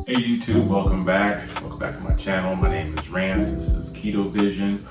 Hey YouTube, welcome back. Welcome back to my channel. My name is Rance. This is Keto Vision.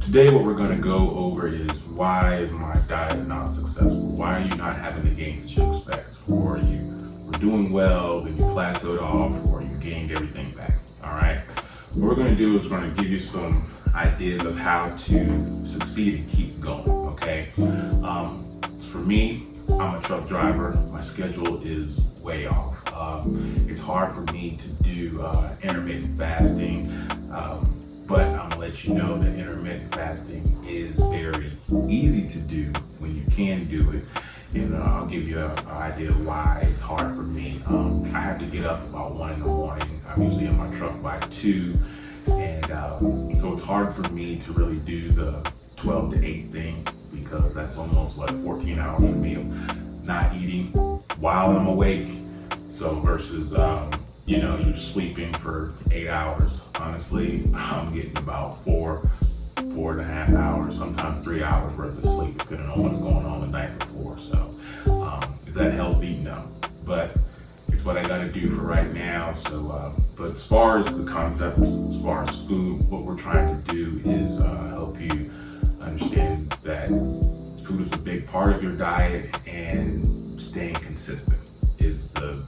Today what we're going to go over is why is my diet not successful? Why are you not having the gains that you expect? Or you were doing well, then you plateaued off, or you gained everything back. Alright? What we're going to do is we're going to give you some ideas of how to succeed and keep going. Okay? For me, I'm a truck driver. My schedule is way off. It's hard for me to do intermittent fasting, but I'm gonna let you know that intermittent fasting is very easy to do when you can do it. And I'll give you an idea of why it's hard for me. I have to get up about 1 in the morning. I'm usually in my truck by 2. And so it's hard for me to really do the 12 to 8 thing, because that's almost 14 hours for me of not eating while I'm awake. So versus you're sleeping for 8 hours. Honestly, I'm getting about 4.5 hours, sometimes 3 hours worth of sleep, depending on what's going on the night before. So is that healthy? No, but it's what I got to do for right now. So but as far as the concept, as far as food, what we're trying to do is help you understand that food is a big part of your diet, and staying consistent is the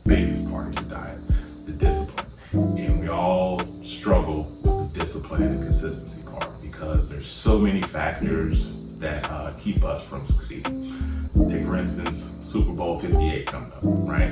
biggest part of your diet, the discipline. And we all struggle with the discipline and the consistency part, because there's so many factors that keep us from succeeding. Take for instance, Super Bowl 58 coming up, right?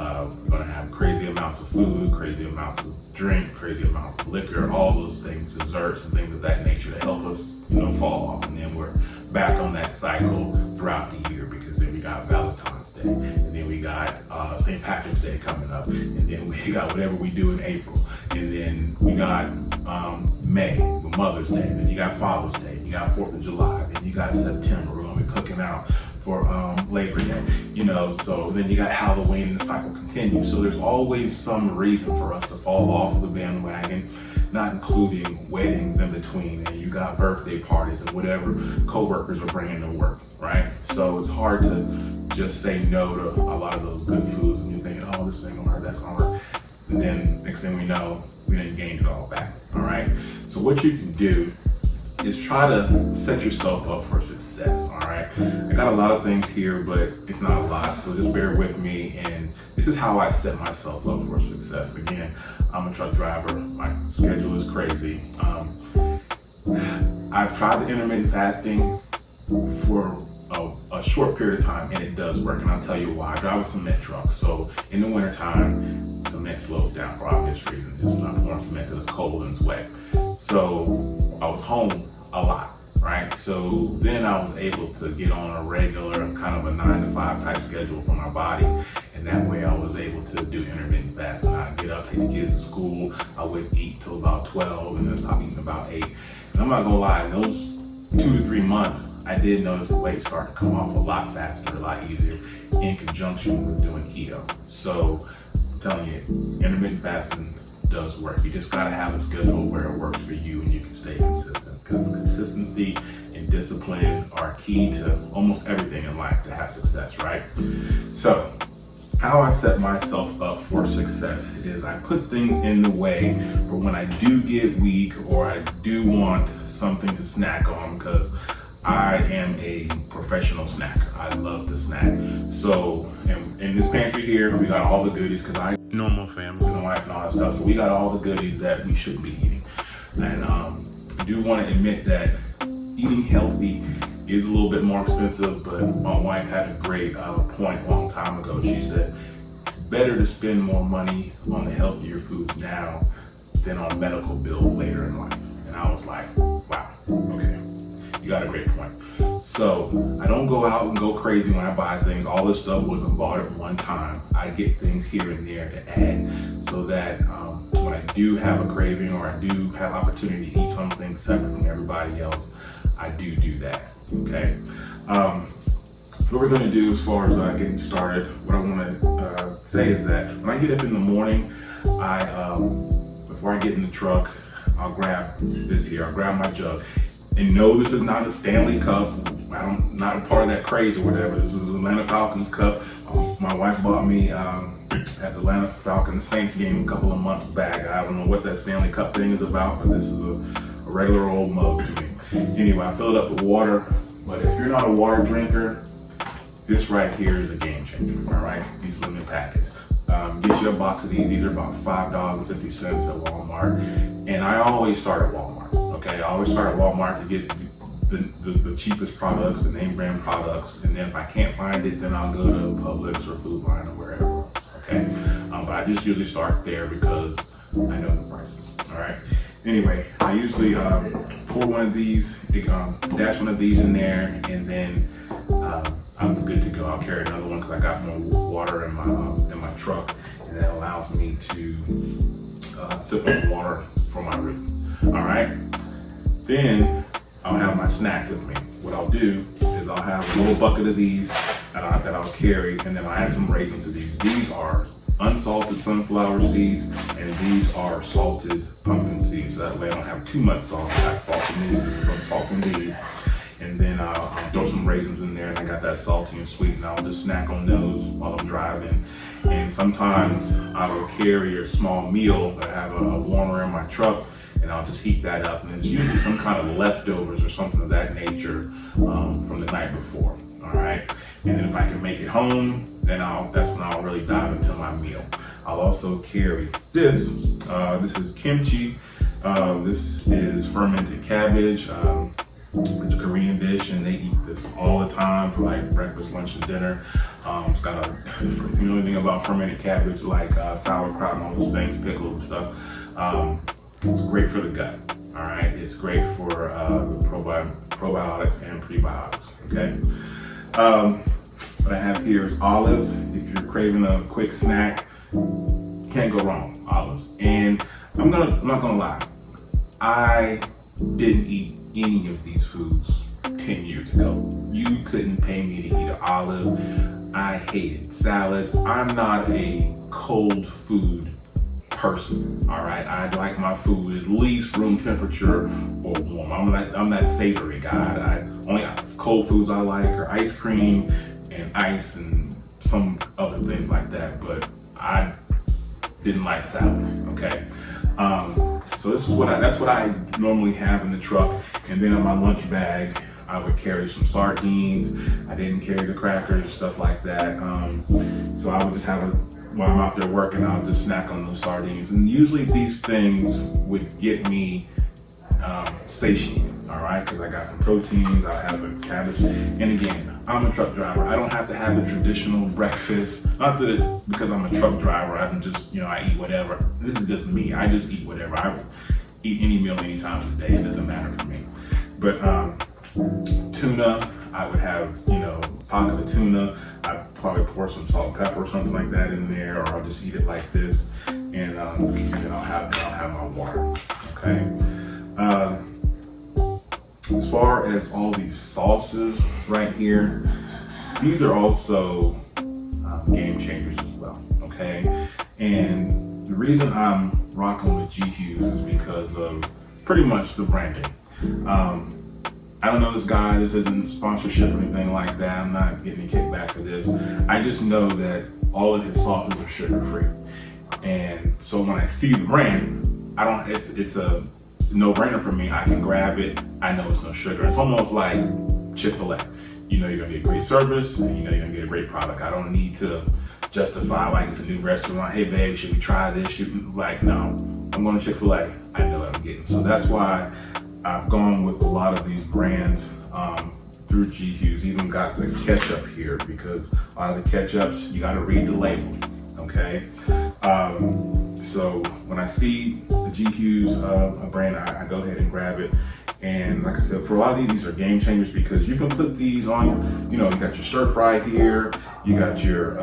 We're gonna have crazy amounts of food, crazy amounts of drink, crazy amounts of liquor, all those things, desserts and things of that nature that help us, fall off. And then we're back on that cycle throughout the year, because then we got Valentine's Day, and then we got St. Patrick's Day coming up, and then we got whatever we do in April, and then we got May with Mother's Day, and then you got Father's Day, you got 4th of July, then you got September, we're gonna be cooking out for Labor Day, so then you got Halloween, and the cycle continues. So there's always some reason for us to fall off the bandwagon, not including weddings in between, and you got birthday parties and whatever coworkers are bringing to work, right? So it's hard to just say no to a lot of those good foods, and you're thinking, oh, this ain't gonna work, that's gonna work. And then next thing we know, we didn't gain it all back, all right? So what you can do is try to set yourself up for success, all right? I got a lot of things here, but it's not a lot, so just bear with me. And this is how I set myself up for success. Again, I'm a truck driver. My schedule is crazy. I've tried the intermittent fasting for a short period of time, and it does work, and I'll tell you why. I drive a cement truck, so in the wintertime, cement slows down for obvious reasons. It's not pouring cement because it's cold and it's wet. So I was home a lot, right? So then I was able to get on a regular kind of a 9 to 5 type schedule for my body, and that way I was able to do intermittent fasting. I'd get up, take the kids to school, I wouldn't eat till about 12, and then stop eating about 8. And I'm not gonna lie, in those 2 to 3 months, I did notice the weight start to come off a lot faster, a lot easier, in conjunction with doing keto. So I'm telling you, intermittent fasting does work. You just gotta have a schedule where it works for you and you can stay consistent, because consistency and discipline are key to almost everything in life to have success, right? So how I set myself up for success is I put things in the way for when I do get weak, or I do want something to snack on, because I am a professional snacker. I love to snack. So in this pantry here, we got all the goodies, because I normal family and wife and all that stuff. So we got all the goodies that we shouldn't be eating. And I do want to admit that eating healthy is a little bit more expensive, but my wife had a great point a long time ago. She said, it's better to spend more money on the healthier foods now than on medical bills later in life. And I was like, wow, okay. You got a great point. So I don't go out and go crazy when I buy things. All this stuff wasn't bought at one time. I get things here and there to add, so that when I do have a craving, or I do have opportunity to eat something separate from everybody else, I do that, okay? What we're gonna do as far as getting started, what I wanna say is that when I get up in the morning, before I get in the truck, I'll grab this here, I'll grab my jug. And no, this is not a Stanley Cup. I'm not a part of that craze or whatever. This is an Atlanta Falcons cup. My wife bought me at the Atlanta Falcons Saints game a couple of months back. I don't know what that Stanley Cup thing is about, but this is a regular old mug to me. Anyway, I filled it up with water, but if you're not a water drinker, this right here is a game changer, all right? These limited packets. Get you a box of these. These are about $5.50 at Walmart. And I always start at Walmart, okay? I always start at Walmart to get the cheapest products, the name brand products. And then if I can't find it, then I'll go to Publix or Food Line or wherever else, okay? But I just usually start there because I know the prices, all right? Anyway, I usually pour one of these, dash one of these in there, and then I'm good to go. I'll carry another one because I got more water in my truck, and that allows me to sip on water for my root. All right. Then I'll have my snack with me. What I'll do is I'll have a little bucket of these that I'll carry, and then I'll add some raisins to these. These are unsalted sunflower seeds, and these are salted pumpkin seeds. So that way I don't have too much salt. I got salt from these and some salt from these. And then I'll throw some raisins in there, and I got that salty and sweet, and I'll just snack on those while I'm driving. And sometimes I will carry a small meal that I have a warmer in my truck, and I'll just heat that up. And it's usually some kind of leftovers or something of that nature from the night before. All right. And then if I can make it home, then that's when I'll really dive into my meal. I'll also carry this. This is kimchi. This is fermented cabbage. It's a Korean dish, and they eat this all the time for like breakfast, lunch, and dinner. It's got if you know anything about fermented cabbage, like sauerkraut and all those things, pickles and stuff. It's great for the gut. All right, it's great for the probiotics and prebiotics. Okay. What I have here is olives. If you're craving a quick snack, can't go wrong, olives. And I'm not gonna lie, I didn't eat any of these foods 10 years ago. You couldn't pay me to eat an olive. I hated salads. I'm not a cold food person, all right? I like my food at least room temperature or warm. I'm that savory guy. Only cold foods I like are ice cream and ice and some other things like that, but I didn't like salads, okay? So that's what I normally have in the truck. And then in my lunch bag, I would carry some sardines. I didn't carry the crackers, stuff like that. So I would just while I'm out there working, I'll just snack on those sardines. And usually these things would get me satiated, all right? Because I got some proteins, I have a cabbage. And again, I'm a truck driver. I don't have to have a traditional breakfast. Not that because I'm a truck driver, I can just, I eat whatever. This is just me. I just eat whatever. I will eat any meal any time of the day. It doesn't matter for me. But tuna, I would have, a pocket of tuna. I'd probably pour some salt and pepper or something like that in there, or I'll just eat it like this. And then I'll have my water, okay? As far as all these sauces right here, these are also game changers as well, okay? And the reason I'm rocking with G Hughes is because of pretty much the branding. I don't know this guy, this isn't sponsorship or anything like that. I'm not getting a kickback for this. I just know that all of his sauces are sugar-free. And so when I see the brand, it's a no-brainer for me. I can grab it. I know it's no sugar. It's almost like Chick-fil-A. You're gonna get great service, and you're gonna get a great product. I don't need to justify like it's a new restaurant. Hey babe, should we try this? No, I'm going to Chick-fil-A. I know what I'm getting. So that's why I've gone with a lot of these brands through G Hughes. Even got the ketchup here because a lot of the ketchups, you got to read the label, okay? So when I see the G Hughes a brand, I go ahead and grab it. And like I said, for a lot of these are game changers because you can put these on, you got your stir fry here, you got your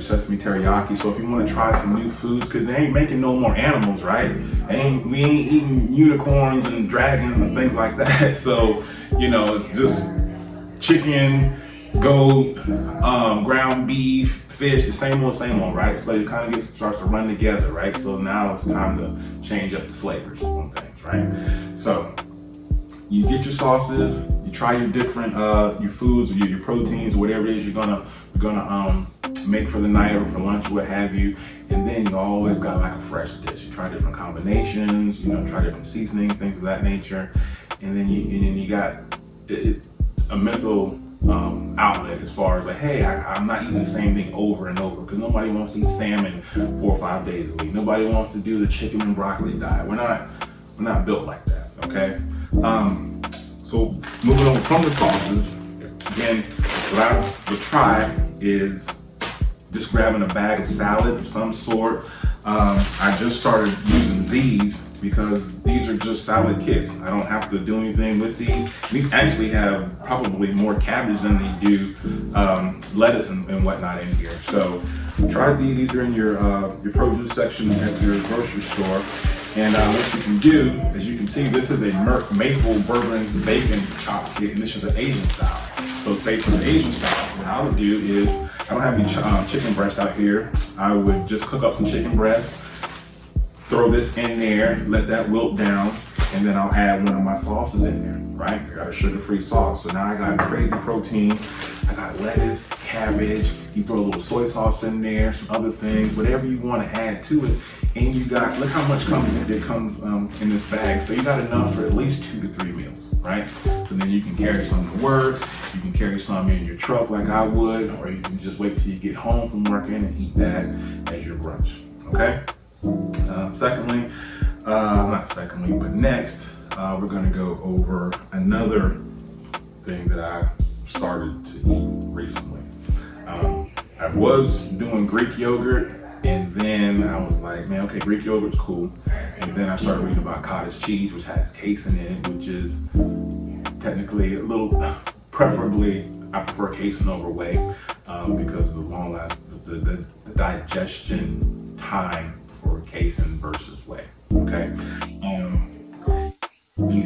sesame teriyaki. So if you want to try some new foods, because they ain't making no more animals, right? We ain't eating unicorns and dragons and things like that. So, it's just chicken, goat, ground beef, fish, the same old, right? So it kind of starts to run together, right? So now it's time to change up the flavors on things, right? So you get your sauces, you try your different your foods, or your proteins, whatever it is you're gonna make for the night or for lunch, what have you. And then you always got like a fresh dish. You try different combinations, try different seasonings, things of that nature. And then you got a mental outlet as far as like, hey, I'm not eating the same thing over and over, because nobody wants to eat salmon 4 or 5 days a week. Nobody wants to do the chicken and broccoli diet. We're not built like that, okay? So moving on from the sauces, again, what I would try is just grabbing a bag of salad of some sort. I just started using these because these are just salad kits. I don't have to do anything with these. These actually have probably more cabbage than they do lettuce and whatnot in here. So try these. These are in your produce section at your grocery store. And what you can do, as you can see, this is a maple bourbon bacon chop kit, and this is an Asian style. So say for the Asian style, what I would do is, I don't have any chicken breast out here. I would just cook up some chicken breast, throw this in there, let that wilt down, and then I'll add one of my sauces in there, right? I got a sugar-free sauce. So now I got crazy protein. I got lettuce, cabbage, you throw a little soy sauce in there, some other things, whatever you want to add to it. And you got, look how much comes in this bag. So you got enough for at least 2 to 3 meals, right? So then you can carry some to work, you can carry some in your truck like I would, or you can just wait till you get home from working and eat that as your brunch, okay? Next, we're gonna go over another thing that I started to eat recently. I was doing Greek yogurt, and then I was like, man, okay, Greek yogurt's cool. And then I started reading about cottage cheese, which has casein in it, which is technically a little, preferably, I prefer casein over whey, because the digestion time for casein versus whey, okay? And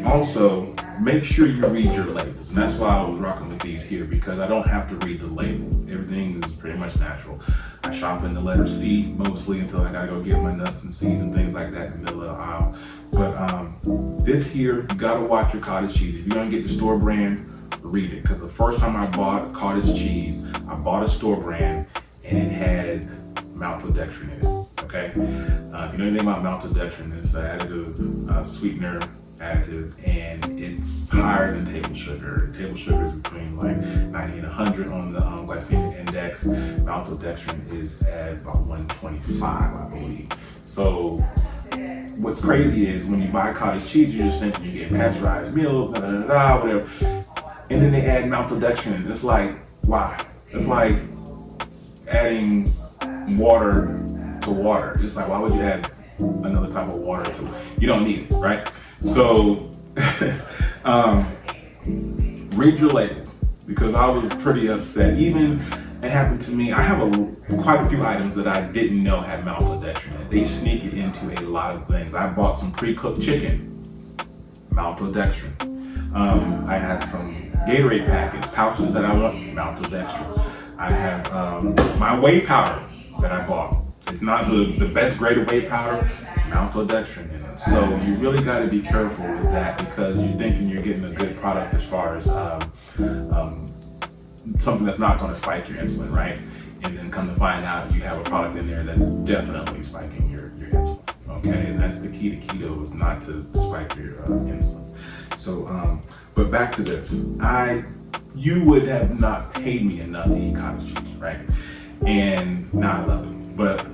also, make sure you read your labels. And that's why I was rocking with these here, because I don't have to read the label. Everything is pretty much natural. I shop in the letter C mostly until I gotta go get my nuts and seeds and things like that in the middle of the aisle. But this here, you gotta watch your cottage cheese. If you're gonna get the store brand, read it. Because the first time I bought cottage cheese, I bought a store brand and it had maltodextrin in it, okay? If you know anything about maltodextrin, it's an additive sweetener additive, and it's higher than table sugar. Table sugar is between like 90 and 100 on the glycemic index. Maltodextrin is at about 125, I believe. So what's crazy is when you buy cottage cheese, you're just thinking you're getting pasteurized milk, whatever. And then they add maltodextrin. It's like, why? It's like adding water to water. It's like, why would you add another type of water to it? You don't need it, right? So read your labels, because I was pretty upset. Even it happened to me. I have quite a few items that I didn't know had maltodextrin. They sneak it into a lot of things. I bought some pre-cooked chicken, maltodextrin. I had some Gatorade packets, pouches that I want, maltodextrin. I have my whey powder that I bought. It's not the best grade of whey powder, maltodextrin in it. So you really got to be careful with that, because you're thinking you're getting a good product as far as something that's not going to spike your insulin, right? And then come to find out you have a product in there that's definitely spiking your insulin, okay? And that's the key to keto, is not to spike your insulin. So, but back to this. You would have not paid me enough to eat cottage cheese, right? And now I love it. But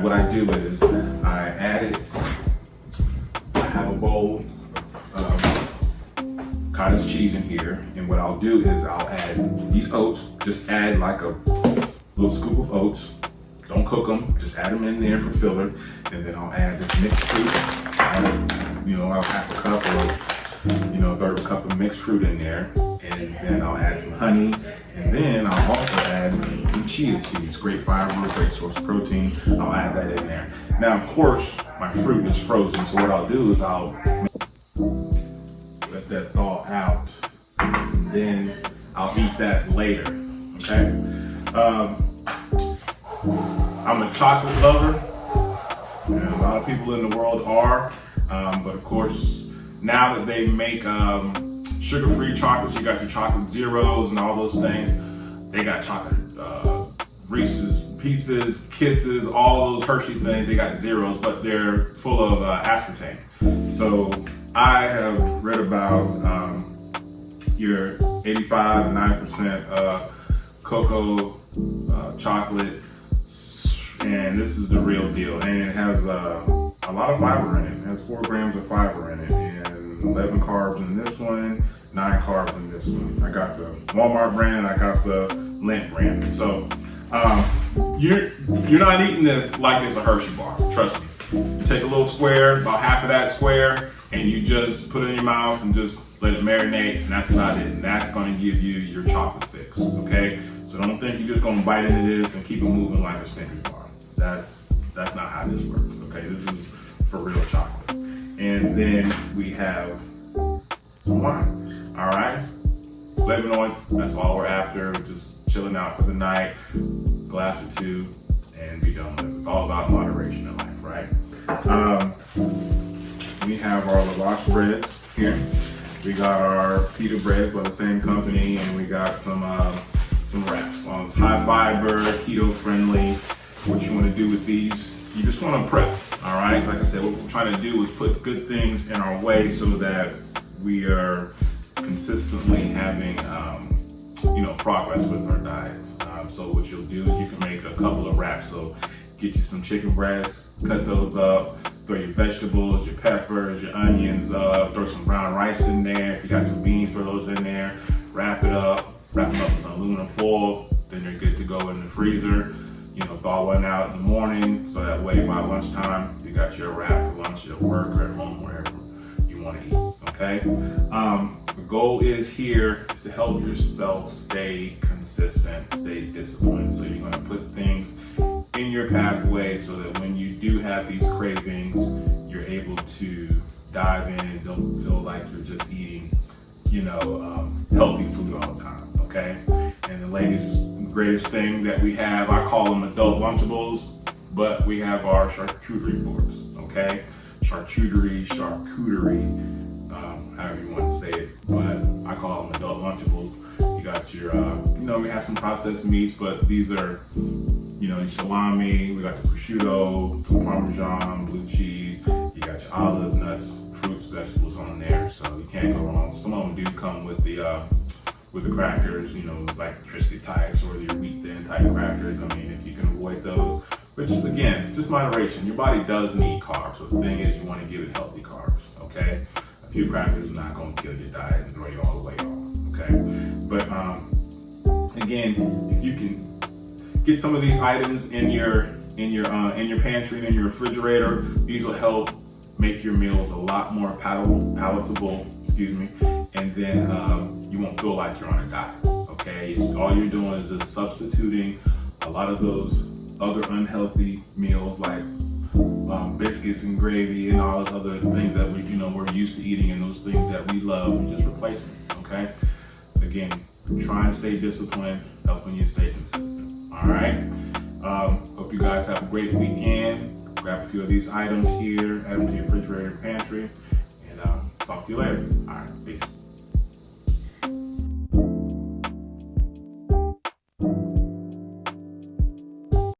what I do is I add it. I have a bowl of cottage cheese in here, and what I'll do is I'll add these oats. Just add like a little scoop of oats. Don't cook them. Just add them in there for filler, and then I'll add this mixed fruit. I'll half a cup or a third of a cup of mixed fruit in there, and then I'll add some honey, and then I'll also add some chia seeds. Great fiber, great source of protein. I'll add that in there. Now, of course, my fruit is frozen, so what I'll do is I'll let that thaw out, and then I'll eat that later, okay? I'm a chocolate lover, and a lot of people in the world are, but of course, now that they make sugar-free chocolates, you got your chocolate zeros and all those things. They got chocolate Reese's Pieces, Kisses, all those Hershey things, they got zeros, but they're full of aspartame. So I have read about your 85 to 90% cocoa chocolate, and this is the real deal. And it has a lot of fiber in it. It has 4 grams of fiber in it, and 11 carbs in this one, 9 carbs in this one. I got the Walmart brand, I got the Lindt brand. So you're not eating this like it's a Hershey bar, trust me. You take a little square, about half of that square, and you just put it in your mouth and just let it marinate, and that's about it. And that's gonna give you your chocolate fix, okay? So don't think you're just gonna bite into this and keep it moving like a Snickers bar. That's not how this works, okay? This is for real chocolate. And then we have some wine, all right? Flavonoids, that's all we're after. Just chilling out for the night, glass or 2, and be done with it. It's all about moderation in life, right? We have our lavash breads here. We got our pita breads by the same company, and we got some wraps. It's high fiber, keto friendly. What you want to do with these, you just want to prep, all right? Like I said, what we're trying to do is put good things in our way so that we are consistently having progress with our diets. So what you'll do is you can make a couple of wraps. So get you some chicken breasts, cut those up, throw your vegetables, your peppers, your onions up, throw some brown rice in there. If you got some beans, throw those in there, wrap them up with some aluminum foil, then you're good to go in the freezer. Thaw one out in the morning, so that way by lunchtime, you got your wrap for lunch at work or at home, wherever you want to eat, okay? The goal is to help yourself stay consistent, stay disciplined. So you're gonna put things in your pathway so that when you do have these cravings, you're able to dive in and don't feel like you're just eating, healthy food all the time, okay? And the latest, greatest thing that we have, I call them adult Lunchables, but we have our charcuterie boards, okay? Charcuterie, however you want to say it, but I call them adult Lunchables. You got your, we have some processed meats, but these are, your salami, we got the prosciutto, some Parmesan, blue cheese, you got your olives, nuts, fruits, vegetables on there, so you can't go wrong. Some of them do come with the crackers, like Triscuit types or your wheat thin type crackers. I mean, if you can avoid those, which again, just moderation. Your body does need carbs, so the thing is you want to give it healthy carbs, okay? A few crackers are not going to kill your diet and throw you all the way off, okay? But again, if you can get some of these items in your pantry and in your refrigerator, these will help make your meals a lot more palatable, and then you won't feel like you're on a diet, okay? All you're doing is just substituting a lot of those other unhealthy meals like biscuits and gravy and all those other things that we're used to eating, and those things that we love, and just replace them, okay? Again, try and stay disciplined, helping you stay consistent, all right? Hope you guys have a great weekend. Grab a few of these items here, add them to your refrigerator and pantry, and talk to you later. All right, peace.